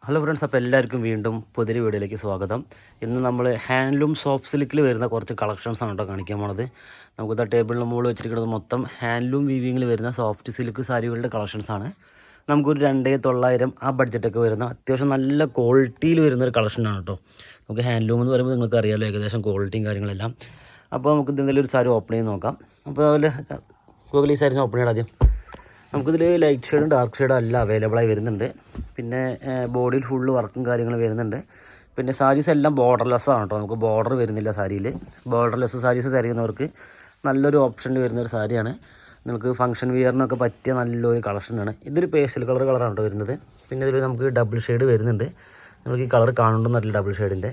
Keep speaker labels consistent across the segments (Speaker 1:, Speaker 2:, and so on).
Speaker 1: Hello friends, അപ്പോൾ എല്ലാവർക്കും വീണ്ടും പുതിയൊരു വീഡിയോയിലേക്ക് സ്വാഗതം. ഇന്ന് നമ്മൾ ഹാൻഡ്ലൂം സോഫ്റ്റ് സിൽക്കിൽ വരുന്ന കുറച്ച് കളക്ഷൻസാണ് കേട്ടോ കാണിക്കാൻ പോണത്. നമുക്കിത് ടേബിളിന് മുകളിൽ വെച്ചിരിക്കുന്നത് മൊത്തം ഹാൻഡ്ലൂം വീവിങ്ങിൽ വരുന്ന സോഫ്റ്റ് സിൽക്ക് സാരികളുടെ കളക്ഷൻസാണ്. നമുക്കൊരു 2900 ആ ബഡ്ജറ്റൊക്കെ വരുന്ന അത്യാവശ്യം നല്ല ക്വാളിറ്റിയിൽ വരുന്നൊരു കളക്ഷനാണ് കേട്ടോ. നമുക്ക് ഹാൻഡ്ലൂം എന്ന് പറയുമ്പോൾ നിങ്ങൾക്ക് അറിയാമല്ലോ ഏകദേശം ക്വാളിറ്റിയും കാര്യങ്ങളെല്ലാം. അപ്പോൾ നമുക്ക് എന്തെങ്കിലും ഒരു സാരി ഓപ്പൺ ചെയ്ത് നോക്കാം. അപ്പോൾ അതിൽ ഗൂഗിൾ ഈ സാരിന് ഓപ്പൺ ചെയ്യണം ആദ്യം. നമുക്കിതിൽ ലൈറ്റ് ഷെയ്ഡും ഡാർക്ക് ഷെയ്ഡും എല്ലാം അവൈലബിളായി വരുന്നുണ്ട്. പിന്നെ ബോഡിയിൽ ഫുള്ള് വർക്കും കാര്യങ്ങളും വരുന്നുണ്ട്. പിന്നെ സാരീസ് എല്ലാം ബോർഡർലെസ് ആണ് കേട്ടോ. നമുക്ക് ബോർഡർ വരുന്നില്ല സാരിയിൽ. ബോർഡർലെസ് സാരീസ് തിരയുന്നവർക്ക് നല്ലൊരു ഓപ്ഷനിൽ വരുന്നൊരു സാരിയാണ്. നിങ്ങൾക്ക് ഫംഗ്ഷൻ വിയറിനൊക്കെ പറ്റിയ നല്ലൊരു കളക്ഷനാണ്. ഇതൊരു പേസ്റ്റൽ കളറാണ് കേട്ടോ വരുന്നത്. പിന്നെ ഇതിൽ നമുക്ക് ഡബിൾ ഷെയ്ഡ് വരുന്നുണ്ട്. നമുക്ക് ഈ കളർ കാണുന്നുണ്ടല്ല ഡബിൾ ഷെയ്ഡിൻ്റെ.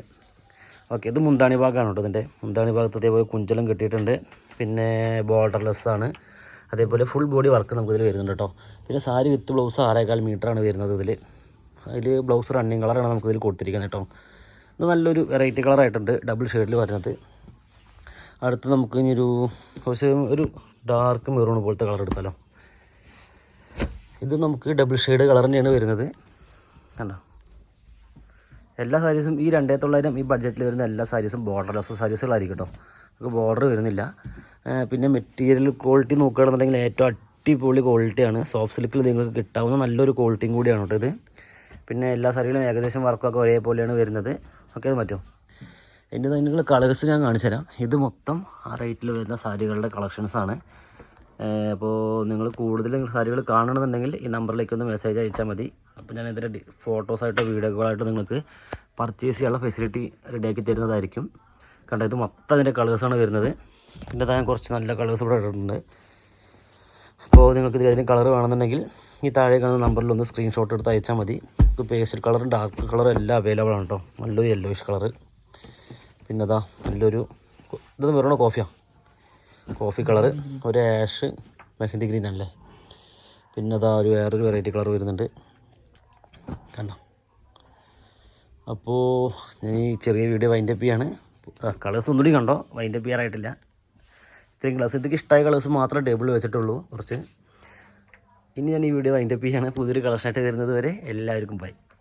Speaker 1: ഓക്കെ, ഇത് മുന്താണി ഭാഗമാണ് കേട്ടോ. ഇതിൻ്റെ മുന്താണി ഭാഗത്ത് അതേപോലെ കുഞ്ചലം കെട്ടിയിട്ടുണ്ട്. പിന്നെ ബോർഡർലെസ് ആണ്. അതേപോലെ ഫുൾ ബോഡി വർക്ക് നമുക്കിതിൽ വരുന്നുണ്ട് കേട്ടോ. പിന്നെ സാരി വിത്ത് ബ്ലൗസ് 6.25 മീറ്ററാണ് വരുന്നത് ഇതിൽ. അതിൽ ബ്ലൗസ് റണ്ണിങ് കളറാണ് നമുക്കിതിൽ കൊടുത്തിരിക്കുന്നത് കേട്ടോ. ഇത് നല്ലൊരു വെറൈറ്റി കളറായിട്ടുണ്ട്, ഡബിൾ ഷെയ്ഡിൽ വരുന്നത്. അടുത്ത് നമുക്ക് ഇനി ഒരു ഡാർക്ക് മെറൂൺ പോലത്തെ കളർ എടുത്താലോ. ഇത് നമുക്ക് ഡബിൾ ഷെയ്ഡ് കളർ തന്നെയാണ് വരുന്നത്. കണ്ടോ, എല്ലാ സാരീസും ഈ 2900 ഈ ബഡ്ജറ്റിൽ വരുന്ന എല്ലാ സാരീസും ബോർഡർലെസ് സാരീസുകളായിരിക്കും കേട്ടോ. നമുക്ക് ബോർഡർ വരുന്നില്ല. പിന്നെ മെറ്റീരിയൽ ക്വാളിറ്റി നോക്കുകയാണെന്നുണ്ടെങ്കിൽ ഏറ്റവും അടിപൊളി ക്വാളിറ്റിയാണ്. സോഫ്റ്റ് സിൽക്കിൽ നിങ്ങൾക്ക് കിട്ടാവുന്ന നല്ലൊരു ക്വാളിറ്റിയും കൂടിയാണ് കേട്ടോ ഇത്. പിന്നെ എല്ലാ സാരികളും ഏകദേശം വർക്കൊക്കെ ഒരേപോലെയാണ് വരുന്നത്. ഓക്കെ, അത് പറ്റുമോ? എൻ്റെ നിങ്ങൾ കളേഴ്സ് ഞാൻ കാണിച്ചു തരാം. ഇത് മൊത്തം ആ റേറ്റിൽ വരുന്ന സാരികളുടെ കളക്ഷൻസാണ്. അപ്പോൾ നിങ്ങൾ കൂടുതൽ സാരികൾ കാണണമെന്നുണ്ടെങ്കിൽ ഈ നമ്പറിലേക്ക് ഒന്ന് മെസ്സേജ് അയച്ചാൽ മതി. അപ്പോൾ ഞാൻ ഇതിൻ്റെ ഫോട്ടോസായിട്ടോ വീഡിയോകളായിട്ടോ നിങ്ങൾക്ക് പർച്ചേസ് ചെയ്യാനുള്ള ഫെസിലിറ്റി റെഡിയാക്കി തരുന്നതായിരിക്കും. കണ്ടോ, ഇത് മൊത്തം അതിൻ്റെ കളേഴ്സാണ് വരുന്നത്. പിന്നെ താൻ കുറച്ച് നല്ല കളേഴ്സ് ഇവിടെ ഇട്ടിട്ടുണ്ട്. അപ്പോൾ നിങ്ങൾക്ക് ഇതിന് കളർ വേണമെന്നുണ്ടെങ്കിൽ ഈ താഴെ കാണുന്ന നമ്പറിൽ ഒന്ന് സ്ക്രീൻഷോട്ട് എടുത്ത് അയച്ചാൽ മതി. ഇപ്പോൾ പേസ്റ്റൽ കളറും ഡാർക്ക് കളറും എല്ലാം അവൈലബിൾ ആണ് കേട്ടോ. നല്ലൊരു യെല്ലോയിഷ് കളറ്. പിന്നെ അതാ നല്ലൊരു ഇതൊന്നും വരണോ കോഫി കളറ്, ഒരു ആഷ് മെഹന്തി ഗ്രീൻ അല്ലേ. പിന്നെ അതാ വേറൊരു വെറൈറ്റി കളർ വരുന്നുണ്ട് കണ്ടോ. അപ്പോൾ ഞാൻ ഈ ചെറിയ വീഡിയോ വൈൻഡപ്പ് ചെയ്യാണ്. കളേഴ്സ് ഒന്നുകൂടി കണ്ടോ, വൈൻഡപ്പ് ചെയ്യാറായിട്ടില്ല. ഇത്രയും കളേഴ്സ്, ഇതൊക്കെ ഇഷ്ടമായ കളേഴ്സ് മാത്രമേ ടേബിളിൽ വെച്ചിട്ടുള്ളൂ കുറച്ച്. ഇനി ഞാൻ ഈ വീഡിയോ വൈൻഡപ്പ് ചെയ്യാണ്. പുതിയൊരു കളക്ഷനായിട്ട് വരുന്നത് വരെ എല്ലാവർക്കും ബൈ.